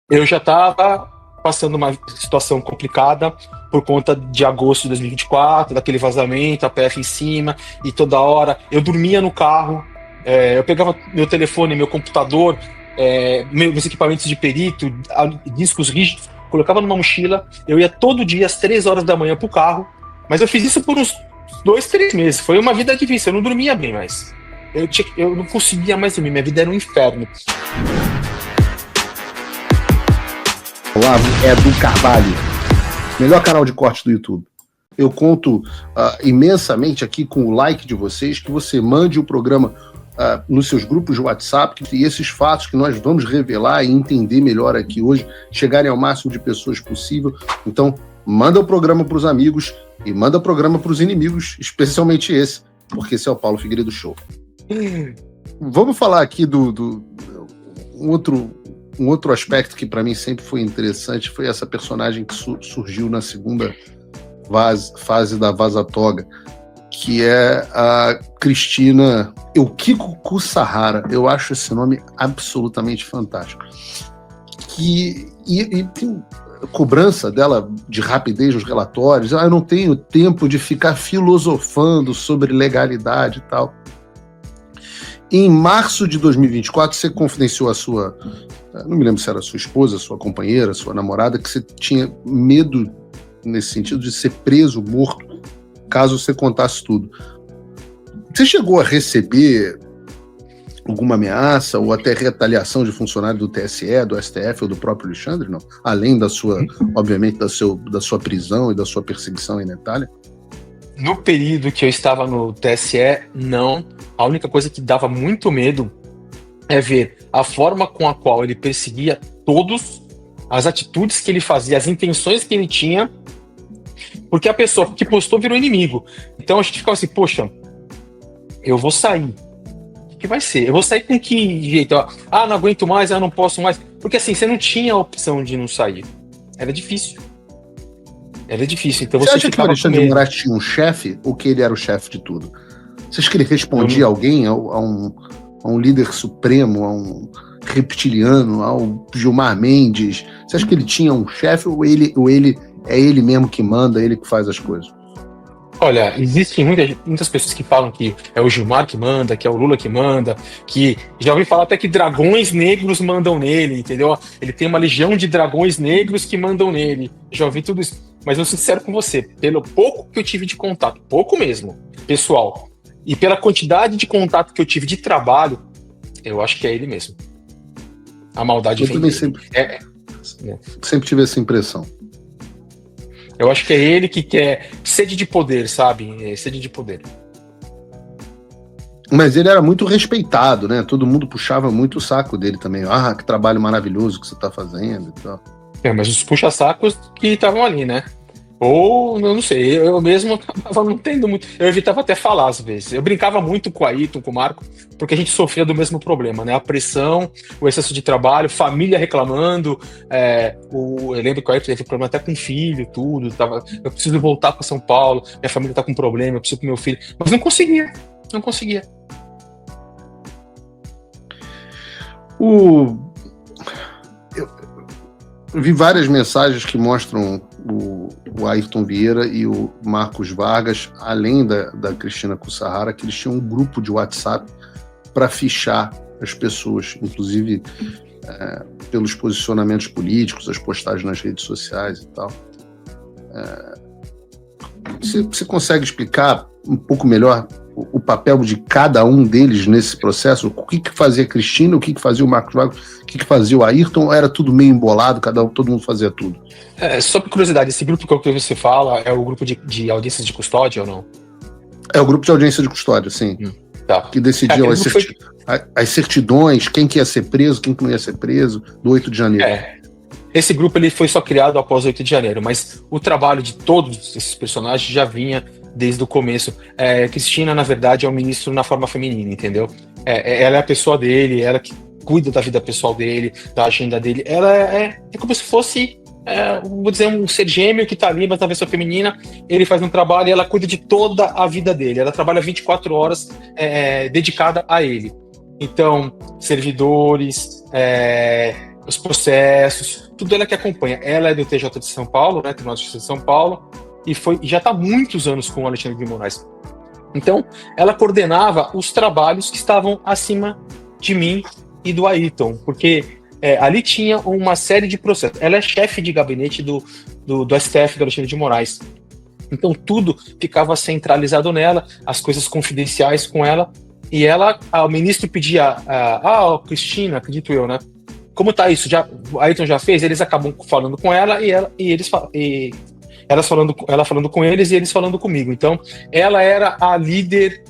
Eu já estava passando uma situação complicada por conta de agosto de 2024, daquele vazamento, a PF em cima, e toda hora eu dormia no carro, eu pegava meu telefone, meu computador, meus equipamentos de perito, discos rígidos, colocava numa mochila, eu ia todo dia às 3 horas da manhã pro carro, mas eu fiz isso por uns 2, 3 meses. Foi uma vida difícil, eu não dormia bem mais. Eu não conseguia mais dormir, minha vida era um inferno. Olá, é do Carvalho, melhor canal de corte do YouTube. Eu conto imensamente aqui com o like de vocês, que você mande o programa nos seus grupos de WhatsApp, e esses fatos que nós vamos revelar e entender melhor aqui hoje, chegarem ao máximo de pessoas possível. Então, manda o programa para os amigos e manda o programa para os inimigos, especialmente esse, porque esse é o Paulo Figueiredo Show. Vamos falar aqui um outro aspecto que para mim sempre foi interessante, foi essa personagem que surgiu na segunda fase da Vaza Toga, que é a Cristina Eukiko Kusahara. Eu acho esse nome absolutamente fantástico. E tem cobrança dela de rapidez nos relatórios. Eu não tenho tempo de ficar filosofando sobre legalidade e tal. Em março de 2024, você confidenciou a sua, não me lembro se era sua esposa, sua companheira, sua namorada, que você tinha medo, nesse sentido, de ser preso, morto, caso você contasse tudo. Você chegou a receber alguma ameaça ou até retaliação de funcionário do TSE, do STF ou do próprio Alexandre? Não? Além da sua, obviamente, da sua prisão e da sua perseguição aí na Itália? No período que eu estava no TSE, não. A única coisa que dava muito medo é ver a forma com a qual ele perseguia todos, as atitudes que ele fazia, as intenções que ele tinha, porque a pessoa que postou virou inimigo. Então a gente ficava assim, poxa, eu vou sair. O que vai ser? Eu vou sair com que jeito? Não aguento mais, não posso mais. Porque assim, você não tinha a opção de não sair. Era difícil. Então você acha que o Alexandre de Moraes tinha um chefe ou que ele era o chefe de tudo? Você acha que ele respondia a alguém, a um líder supremo, a um reptiliano, ao Gilmar Mendes? Você acha que ele tinha um chefe ou ele é ele mesmo que manda, ele que faz as coisas? Olha, existem muitas pessoas que falam que é o Gilmar que manda, que é o Lula que manda, que já ouvi falar até que dragões negros mandam nele, entendeu? Ele tem uma legião de dragões negros que mandam nele. Já ouvi tudo isso. Mas eu sou sincero com você, pelo pouco que eu tive de contato, pouco mesmo, pessoal, e pela quantidade de contato que eu tive de trabalho, eu acho que é ele mesmo. A maldade vem dele. Sempre tive essa impressão. Eu acho que é ele que quer sede de poder, sabe? Sede de poder. Mas ele era muito respeitado, né? Todo mundo puxava muito o saco dele também. Que trabalho maravilhoso que você tá fazendo e tal. Mas os puxa-sacos que estavam ali, né? Ou, eu não sei, eu mesmo acabava não tendo muito. Eu evitava até falar às vezes. Eu brincava muito com o Ayrton, com o Marco, porque a gente sofria do mesmo problema, né? A pressão, o excesso de trabalho, família reclamando. Eu lembro que o Ayrton teve problema até com o filho, tudo. Eu preciso voltar para São Paulo, minha família tá com problema, eu preciso com meu filho. Mas não conseguia. Eu vi várias mensagens que mostram o Ayrton Vieira e o Marcos Vargas, além da Cristina Kusahara, que eles tinham um grupo de WhatsApp para fichar as pessoas, inclusive pelos posicionamentos políticos, as postagens nas redes sociais e tal. Você consegue explicar um pouco melhor o papel de cada um deles nesse processo? O que fazia a Cristina, o que fazia o Marcos Vargas, o que fazia o Ayrton, ou era tudo meio embolado, todo mundo fazia tudo? Só por curiosidade, esse grupo que você fala é o grupo de audiências de custódia ou não? É o grupo de audiência de custódia, sim. Tá. Que decidiu as certidões, quem que ia ser preso, quem que não ia ser preso, do 8 de janeiro. Esse grupo ele foi só criado após 8 de janeiro, mas o trabalho de todos esses personagens já vinha desde o começo. Cristina, na verdade, é o ministro na forma feminina, entendeu? Ela é a pessoa dele, ela que cuida da vida pessoal dele, da agenda dele. Ela é como se fosse, vou dizer, um ser gêmeo que tá ali, mas na versão feminina. Ele faz um trabalho e ela cuida de toda a vida dele. Ela trabalha 24 horas dedicada a ele. Então, servidores, os processos, tudo ela que acompanha. Ela é do TJ de São Paulo, né, Tribunal de Justiça de São Paulo, e já está há muitos anos com o Alexandre de Moraes. Então, ela coordenava os trabalhos que estavam acima de mim e do Ayrton, porque ali tinha uma série de processos. Ela é chefe de gabinete do STF, do Alexandre de Moraes. Então, tudo ficava centralizado nela, as coisas confidenciais com ela, e o ministro pedia, Cristina, acredito eu, né? Como tá isso? O Ayrton já fez? Eles acabam falando com ela ela falando com eles e eles falando comigo. Então, ela era a líder,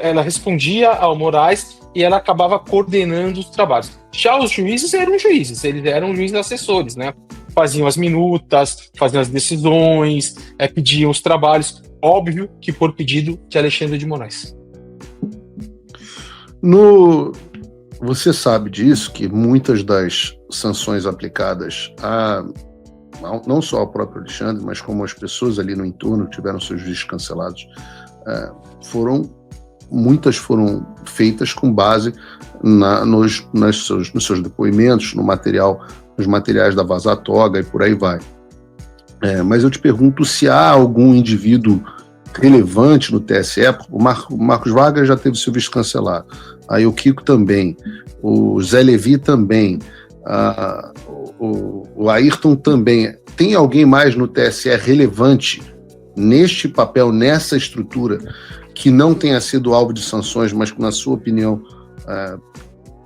ela respondia ao Moraes e ela acabava coordenando os trabalhos. Já os juízes eram juízes, eles eram juízes assessores, né? Faziam as minutas, faziam as decisões, pediam os trabalhos, óbvio que por pedido de Alexandre de Moraes. Você sabe disso, que muitas das sanções aplicadas não só ao próprio Alexandre, mas como as pessoas ali no entorno que tiveram seus juízes cancelados, muitas foram feitas com base nos seus depoimentos, nos materiais da Vaza Toga e por aí vai. Mas eu te pergunto se há algum indivíduo relevante no TSE. O Marcos Wagner já teve seu visto cancelado, aí o Kiko também, o Zé Levi também, o Ayrton também. Tem alguém mais no TSE relevante neste papel, nessa estrutura, que não tenha sido alvo de sanções, mas que, na sua opinião,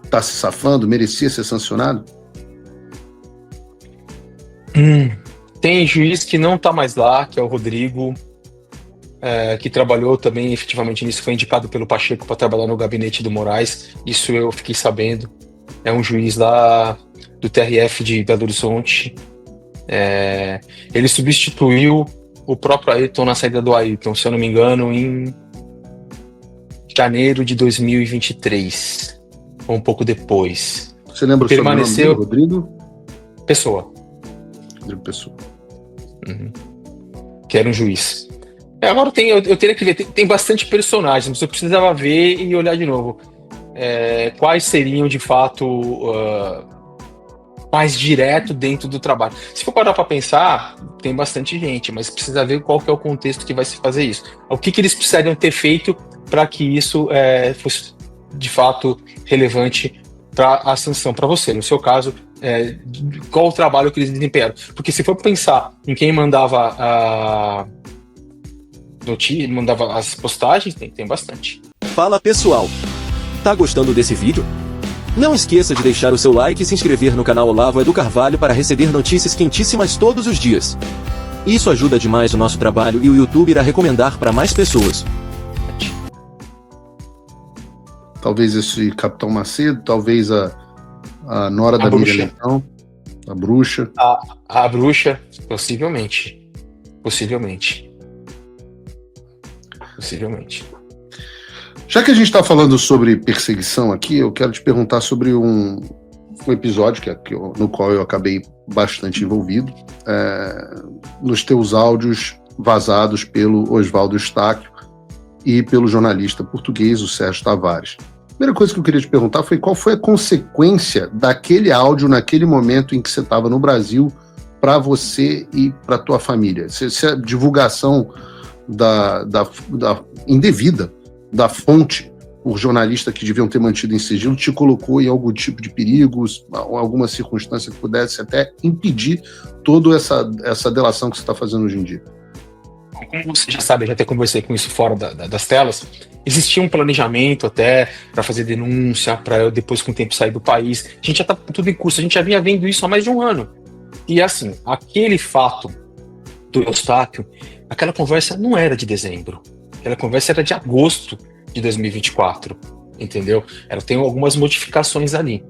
está se safando, merecia ser sancionado? Tem juiz que não está mais lá, que é o Rodrigo, que trabalhou também efetivamente nisso, foi indicado pelo Pacheco para trabalhar no gabinete do Moraes, isso eu fiquei sabendo. É um juiz lá do TRF de Belo Horizonte. Ele substituiu o próprio Ayrton na saída do Ayrton, se eu não me engano, em janeiro de 2023, ou um pouco depois. Você lembra o Permaneceu... sobrenome dele, Rodrigo? Pessoa. Rodrigo Pessoa. Uhum. Que era um juiz. Agora eu teria que ver, tem bastante personagens, mas eu precisava ver e olhar de novo. Quais seriam de fato mais direto dentro do trabalho. Se for parar para pensar, tem bastante gente, mas precisa ver qual que é o contexto que vai se fazer isso. O que eles precisariam ter feito para que isso fosse de fato relevante para a sanção para você. No seu caso, qual o trabalho que eles desempenharam? Porque se for pensar em quem mandava mandava as postagens, tem bastante. Fala pessoal, tá gostando desse vídeo? Não esqueça de deixar o seu like e se inscrever no canal Olavo Edu Carvalho para receber notícias quentíssimas todos os dias. Isso ajuda demais o nosso trabalho e o YouTube irá recomendar para mais pessoas. Talvez esse Capitão Macedo, talvez a nora da Miriam Leitão, a bruxa. A bruxa, possivelmente. Já que a gente está falando sobre perseguição aqui, eu quero te perguntar sobre um episódio no qual eu acabei bastante envolvido, nos teus áudios vazados pelo Oswaldo Eustáquio e pelo jornalista português, o Sérgio Tavares. A primeira coisa que eu queria te perguntar foi qual foi a consequência daquele áudio naquele momento em que você estava no Brasil para você e para tua família. Se a divulgação indevida da fonte, por jornalista que deviam ter mantido em sigilo, te colocou em algum tipo de perigos, alguma circunstância que pudesse até impedir toda essa delação que você está fazendo hoje em dia? Como você já sabe, eu já até conversei com isso fora das telas, existia um planejamento até para fazer denúncia, para eu depois com o tempo sair do país. A gente já está tudo em curso, a gente já vinha vendo isso há mais de um ano. E assim, aquele fato do Eustáquio, aquela conversa não era de dezembro, aquela conversa era de agosto de 2024, entendeu? Tem algumas modificações ali.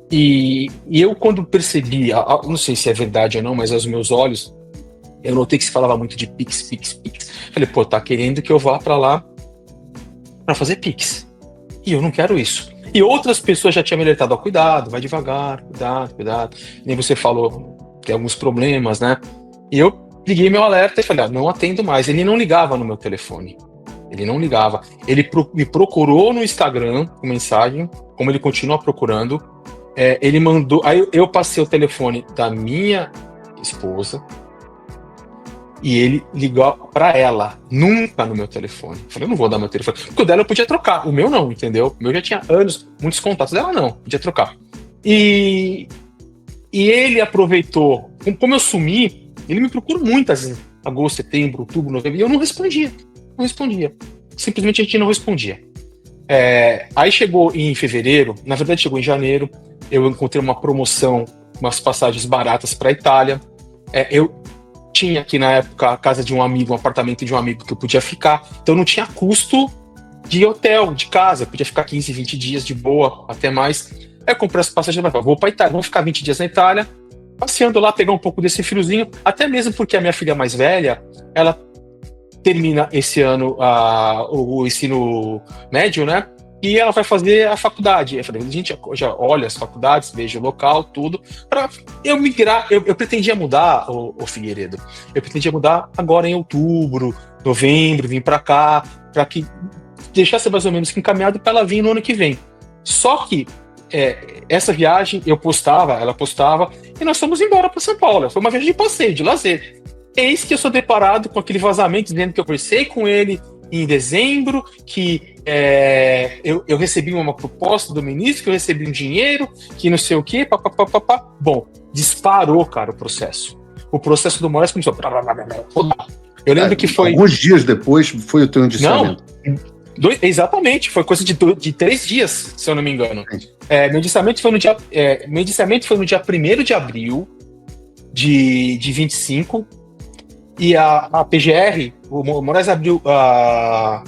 E eu, quando percebi, não sei se é verdade ou não, mas aos meus olhos, eu notei que se falava muito de Pix. Falei, tá querendo que eu vá para lá para fazer Pix. E eu não quero isso. E outras pessoas já tinham me alertado, cuidado, vai devagar, cuidado. Nem você falou, tem alguns problemas, né? E eu liguei meu alerta e falei, não atendo mais. Ele não ligava no meu telefone. Ele não ligava. Ele me procurou no Instagram com mensagem, como ele continua procurando, Ele mandou. Aí eu passei o telefone da minha esposa e ele ligou pra ela, nunca no meu telefone. Eu falei, eu não vou dar meu telefone. Porque o dela eu podia trocar, o meu não, entendeu? O meu já tinha anos, muitos contatos. Dela não, podia trocar. E ele aproveitou, como eu sumi, ele me procura muitas vezes, agosto, setembro, outubro, novembro, e eu não respondia. Não respondia. Simplesmente a gente não respondia. Aí chegou em fevereiro, na verdade chegou em janeiro, eu encontrei uma promoção, umas passagens baratas para a Itália. Eu tinha aqui na época a casa de um amigo, um apartamento de um amigo que eu podia ficar, então não tinha custo de hotel, de casa, eu podia ficar 15, 20 dias de boa, até mais. Aí eu comprei as passagens, vou para Itália, vou ficar 20 dias na Itália, passeando lá, pegar um pouco desse friozinho, até mesmo porque a minha filha mais velha, ela termina esse ano o ensino médio, né? E ela vai fazer a faculdade. Eu falei, a gente já olha as faculdades, veja o local, tudo, para eu migrar. Eu pretendia mudar, o Figueiredo. Eu pretendia mudar agora em outubro, novembro, vir para cá, para que deixasse mais ou menos que encaminhado para ela vir no ano que vem. Só que essa viagem ela postava, e nós fomos embora para São Paulo. Foi uma viagem de passeio, de lazer. Eis que eu sou deparado com aquele vazamento dizendo que eu conversei com ele em dezembro, que eu recebi uma proposta do ministro, que eu recebi um dinheiro, que não sei o quê, papapá. Bom, disparou, cara, o processo. O processo do Moraes começou. Eu lembro que foi. Alguns dias depois foi o teu indiciamento. Não, exatamente, foi coisa de 3 dias, se eu não me engano. Meu indiciamento foi no dia 1º de abril de 25. E a PGR, o Moraes abriu a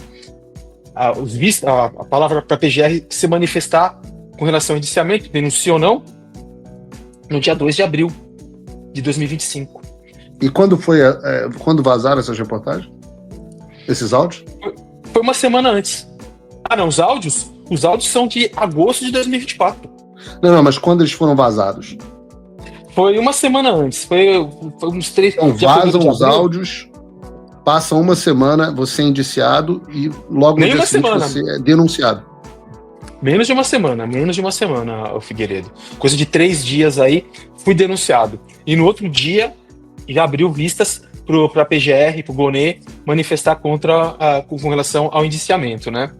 palavra para a PGR se manifestar com relação ao indiciamento, denuncia ou não, no dia 2 de abril de 2025. E quando quando vazaram essas reportagens? Esses áudios? Foi uma semana antes. Não, os áudios são de agosto de 2024. Não, mas quando eles foram vazados? Foi uma semana antes, foi uns 3... Então vazam os áudios, passa uma semana, você é indiciado e logo no dia seguinte você é denunciado. Menos de uma semana, o Figueiredo. Coisa de 3 dias aí, fui denunciado. E no outro dia, já abriu vistas para a PGR, para o Gonê, manifestar com relação ao indiciamento, né?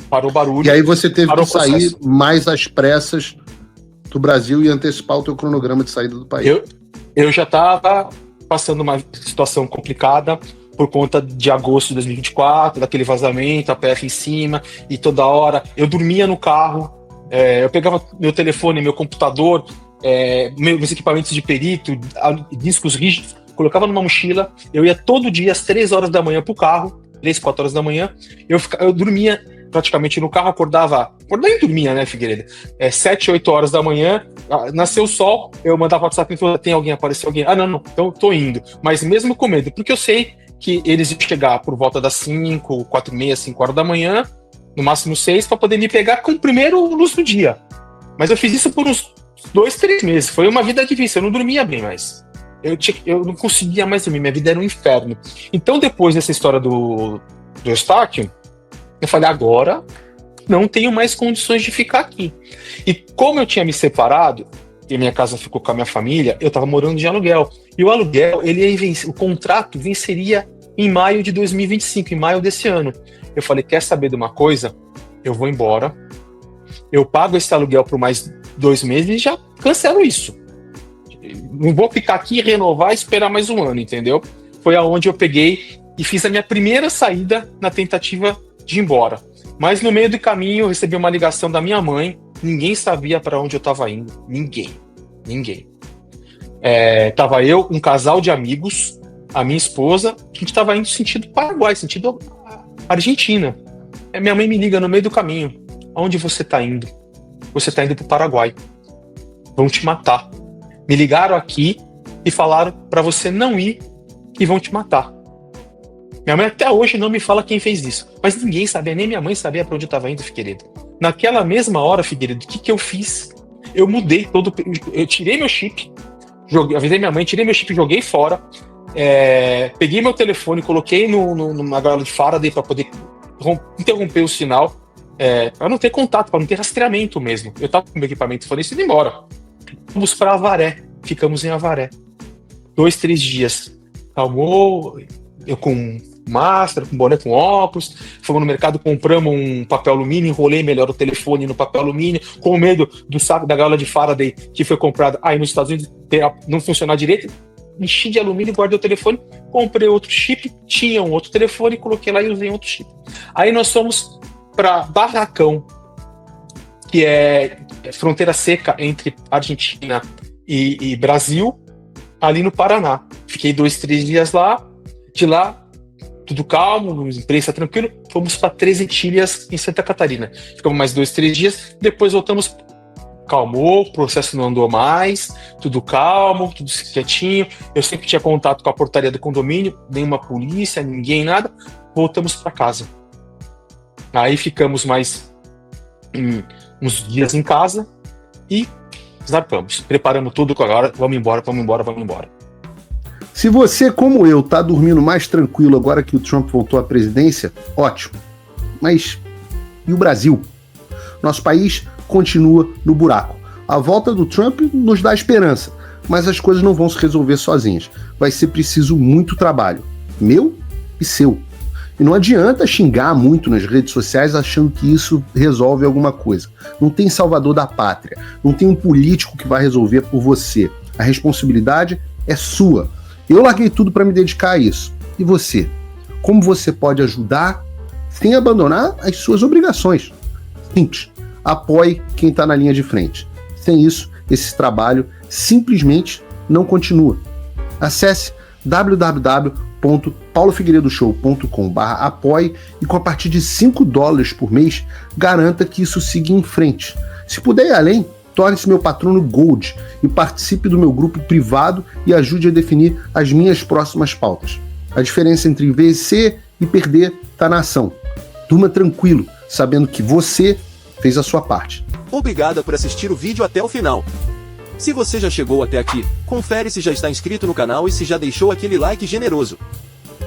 Parou o barulho. E aí você teve que sair mais às pressas do Brasil e antecipar o teu cronograma de saída do país. Eu já estava passando uma situação complicada por conta de agosto de 2024, daquele vazamento, a PF em cima, e toda hora eu dormia no carro, eu pegava meu telefone, meu computador, meus equipamentos de perito, discos rígidos, colocava numa mochila, eu ia todo dia às 3 horas da manhã pro carro, 3, 4 horas da manhã, eu dormia praticamente no carro, acordava e dormia, né, Figueiredo? 7, 8 horas da manhã, nasceu o sol, eu mandava WhatsApp e falava, tem alguém, apareceu alguém? Não, então tô indo. Mas mesmo com medo, porque eu sei que eles iam chegar por volta das 5, 4h30, 5 horas da manhã, no máximo 6, para poder me pegar com o primeiro luz do dia. Mas eu fiz isso por uns 2, 3 meses, foi uma vida difícil, eu não dormia bem mais. Eu não conseguia mais dormir, minha vida era um inferno. Então, depois dessa história do Eustáquio, eu falei, agora não tenho mais condições de ficar aqui. E como eu tinha me separado, e minha casa ficou com a minha família, eu estava morando de aluguel. E o aluguel, o contrato venceria em maio de 2025, em maio desse ano. Eu falei, quer saber de uma coisa? Eu vou embora, eu pago esse aluguel por mais 2 meses e já cancelo isso. Não vou ficar aqui, renovar e esperar mais um ano, entendeu? Foi aonde eu peguei e fiz a minha primeira saída na tentativa de ir embora. Mas no meio do caminho eu recebi uma ligação da minha mãe, ninguém sabia para onde eu estava indo, ninguém. Tava eu, um casal de amigos, a minha esposa, que a gente estava indo sentido Paraguai, sentido Argentina. Minha mãe me liga no meio do caminho, aonde você está indo? Você está indo para o Paraguai, vão te matar. Me ligaram aqui e falaram para você não ir, que vão te matar. Minha mãe até hoje não me fala quem fez isso. Mas ninguém sabia, nem minha mãe sabia para onde eu estava indo, Figueiredo. Naquela mesma hora, Figueiredo, o que eu fiz? Eu mudei eu tirei meu chip, avisei minha mãe, tirei meu chip, joguei fora, peguei meu telefone, coloquei numa gaiola de Faraday para poder interromper o sinal, para não ter contato, para não ter rastreamento mesmo. Eu tava com meu equipamento fornecido e embora. Fomos para Avaré, ficamos em Avaré. 2, 3 dias. Calmou, eu com máscara, com boné, com óculos. Fomos no mercado, compramos um papel alumínio, enrolei melhor o telefone no papel alumínio, com medo do saco da gaiola de Faraday que foi comprado aí nos Estados Unidos não funcionar direito. Enchi de alumínio e guardei o telefone, comprei outro chip, tinha um outro telefone, coloquei lá e usei outro chip. Aí nós fomos para Barracão, que é fronteira seca entre Argentina e Brasil, ali no Paraná. Fiquei 2, 3 dias lá, de lá, tudo calmo, imprensa tranquilo, fomos para Três Etilhas, em Santa Catarina. Ficamos mais 2, 3 dias, depois voltamos. Calmou, o processo não andou mais, tudo calmo, tudo quietinho. Eu sempre tinha contato com a portaria do condomínio, nenhuma polícia, ninguém, nada. Voltamos para casa. Aí ficamos mais uns dias em casa e zarpamos. Preparamos tudo agora, vamos embora. Se você, como eu, tá dormindo mais tranquilo agora que o Trump voltou à presidência, ótimo. Mas e o Brasil? Nosso país continua no buraco. A volta do Trump nos dá esperança, mas as coisas não vão se resolver sozinhas. Vai ser preciso muito trabalho, meu e seu. E não adianta xingar muito nas redes sociais achando que isso resolve alguma coisa. Não tem salvador da pátria, não tem um político que vai resolver por você. A responsabilidade é sua. Eu larguei tudo para me dedicar a isso. E você? Como você pode ajudar sem abandonar as suas obrigações? Simples. Apoie quem está na linha de frente. Sem isso, esse trabalho simplesmente não continua. Acesse www.paulofigueiredoshow.com/apoie e com a partir de $5 por mês, garanta que isso siga em frente. Se puder ir além, torne-se meu patrono Gold e participe do meu grupo privado e ajude a definir as minhas próximas pautas. A diferença entre vencer e perder está na ação. Durma tranquilo, sabendo que você fez a sua parte. Obrigada por assistir o vídeo até o final. Se você já chegou até aqui, confere se já está inscrito no canal e se já deixou aquele like generoso.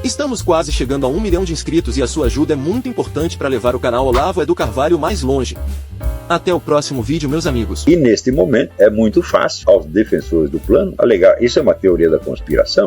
Estamos quase chegando a 1 milhão de inscritos e a sua ajuda é muito importante para levar o canal Olavo do Carvalho mais longe. Até o próximo vídeo, meus amigos. E neste momento é muito fácil aos defensores do plano alegar isso é uma teoria da conspiração.